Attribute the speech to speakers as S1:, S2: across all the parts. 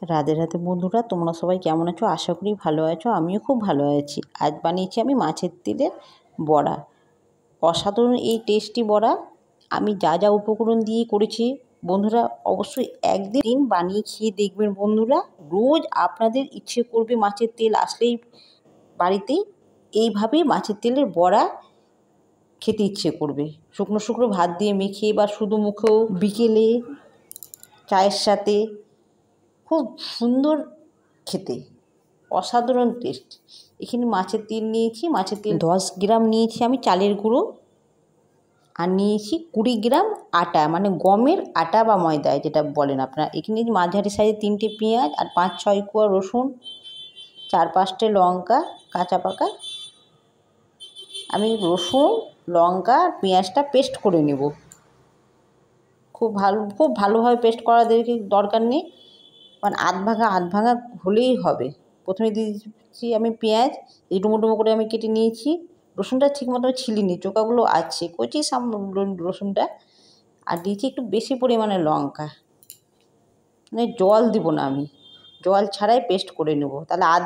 S1: রাধে রাধে বন্ধুরা, তোমরা সবাই কেমন আছো? আশা করি ভালো আছো। আমিও খুব ভালো আছি। আজ বানিয়েছি আমি মাছের তেলের বড়া। অসাধারণ এই টেস্টি বড়া। আমি যা যা উপকরণ দিয়ে করেছি বন্ধুরা, অবশ্যই একদিন বানিয়ে খেয়ে দেখবেন বন্ধুরা। রোজ আপনাদের ইচ্ছে করবে মাছের তেল আসলেই বাড়িতে এইভাবে মাছের তেলের বড়া খেতে ইচ্ছে করবে। শুকনো শুকনো ভাত দিয়ে মেখে বা শুধু মুখেও বিকেলে চায়ের সাথে খুব সুন্দর খেতে, অসাধারণ টেস্ট। এখানে মাছের তেল নিয়েছি, মাছের তেল 10 গ্রাম নিয়েছি আমি চালের গুঁড়ো, আর নিয়েছি 20 গ্রাম আটা, মানে গমের আটা বা ময়দা যেটা বলেন আপনারা। এখানে মাঝারি সাইজে 3টে পেঁয়াজ আর 5-6 কোয়া রসুন, 4-5টে লঙ্কা কাঁচা পাকা। আমি রসুন, লঙ্কা আর পেঁয়াজটা পেস্ট করে নেব। খুব ভালোভাবে পেস্ট করার দরকার নেই, মানে আধ ভাঙা হলেই হবে। প্রথমে দিয়ে দিচ্ছি আমি পেঁয়াজ, এই ডুমো ডুমো করে আমি কেটে নিয়েছি। রসুনটা ঠিক মতো ছিলিনি, চোকাগুলো আছে, কচি রসুনটা। আর দিয়েছি একটু বেশি পরিমাণে লঙ্কা, মানে জল দিব না, আমি জল ছাড়াই পেস্ট করে নেব, তাহলে আধ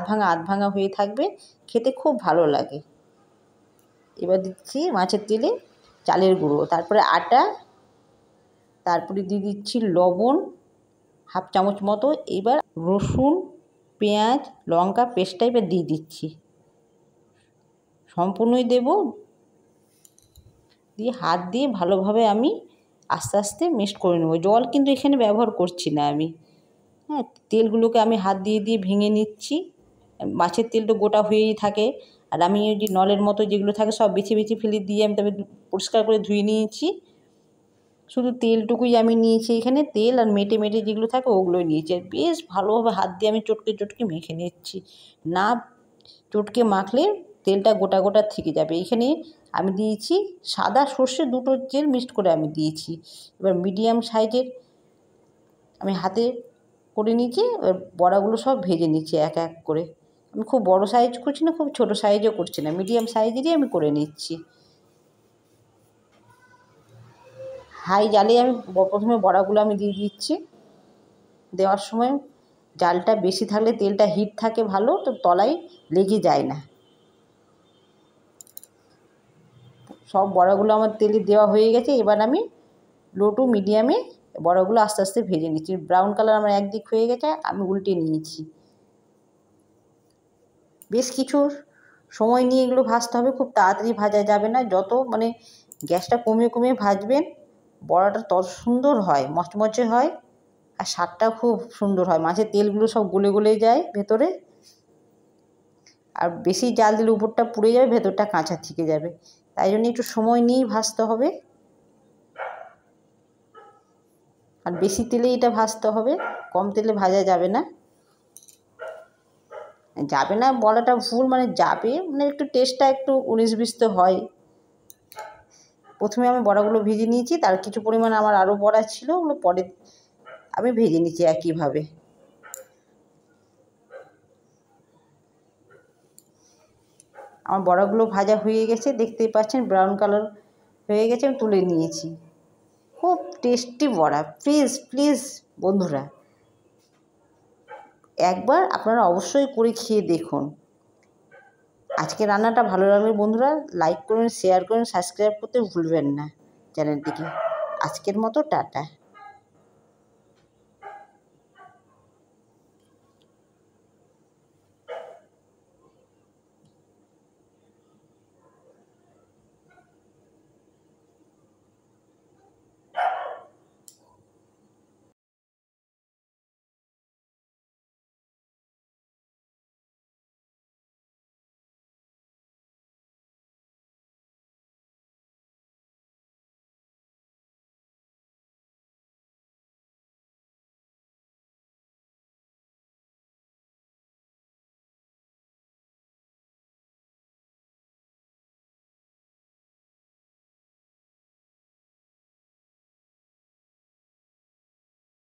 S1: ভাঙা হয়ে থাকবে, খেতে খুব ভালো লাগে। এবার দিচ্ছি মাছের তেলে চালের গুঁড়ো, তারপরে আটা, তারপরে দিয়ে দিচ্ছি লবণ 1/2 চামচ মতো। এবার রসুন, পেঁয়াজ, লঙ্কা পেস্টটা এবার দিয়ে দিচ্ছি, সম্পূর্ণই দেব। দিয়ে হাত দিয়ে ভালোভাবে আমি আস্তে আস্তে মিক্সড করে নেব। জল কিন্তু এখানে ব্যবহার করছি না আমি। হ্যাঁ, তেলগুলোকে আমি হাত দিয়ে ভেঙে নিচ্ছি। মাছের তেল তো গোটা হয়েই থাকে, আর আমি ওই যে নলের মতো যেগুলো থাকে সব বেছে ফেলে দিয়ে আমি তবে পরিষ্কার করে ধুয়ে নিয়েছি। শুধু তেলটুকুই আমি নিয়েছি এখানে, তেল আর মেটে যেগুলো থাকে ওগুলোই নিয়েছি। আর বেশ ভালোভাবে হাত দিয়ে আমি চটকে মেখে নিচ্ছি। না চটকে মাখলে তেলটা গোটা থেকে যাবে। এখানে আমি দিয়েছি সাদা সর্ষে 2টো তেল মিক্সড করে আমি দিয়েছি। এবার মিডিয়াম সাইজের আমি হাতে করে নিয়েছি। এবার বড়াগুলো সব ভেজে নিচ্ছি এক এক করে। আমি খুব বড় সাইজ করছি না, খুব ছোট সাইজও করছি না, মিডিয়াম সাইজেরই আমি করে নিচ্ছি। হাই জালে আমি প্রথমে বড়াগুলো আমি দিয়ে দিচ্ছি। দেওয়ার সময় জালটা বেশি থাকলে তেলটা হিট থাকে ভালো, তো তলায় লেগে যায় না। সব বড়াগুলো আমার তেলে দেওয়া হয়ে গেছে। এবার আমি লো টু মিডিয়ামে বড়াগুলো আস্তে আস্তে ভেজে নিচ্ছি। ব্রাউন কালার আমার একদিক হয়ে গেছে, আমি উল্টে নিয়েছি। বেশ কিছু সময় নিয়ে এগুলো ভাজতে হবে, খুব তাড়াতাড়ি ভাজা যাবে না। যত মানে গ্যাসটা কমিয়ে ভাজবেন, বড়াটা তত সুন্দর হয়, মচমচে হয়, আর স্বাদটাও খুব সুন্দর হয়। মাছের তেলগুলো সব গলে যায় ভেতরে, আর বেশি জাল দিলে উপরটা পুড়ে যাবে, ভেতরটা কাঁচা থেকে যাবে। তাই জন্য একটু সময় নিয়েই ভাজতে হবে, আর বেশি তেলে এটা ভাজতে হবে, কম তেলে ভাজা যাবে না। বলাটা ভুল, মানে যাবে, মানে একটু টেস্টটা একটু 19-20 তো হয়। প্রথমে আমি বড়াগুলো ভেজে নিয়েছি, তার কিছু পরিমাণ আমার আরও বড়া ছিল, ওগুলো পরে আমি ভেজে নিচ্ছি একইভাবে। আমার বড়াগুলো ভাজা হয়ে গেছে, দেখতেই পাচ্ছেন ব্রাউন কালার হয়ে গেছে, আমি তুলে নিয়েছি। খুব টেস্টি বড়া। প্লিজ বন্ধুরা, একবার আপনারা অবশ্যই করে খেয়ে দেখুন। আজকে রান্নাটা ভালো লাগলে বন্ধুরা লাইক করুন, শেয়ার করুন, সাবস্ক্রাইব করতে ভুলবেন না চ্যানেলটিকে। আজকের মতো টাটা।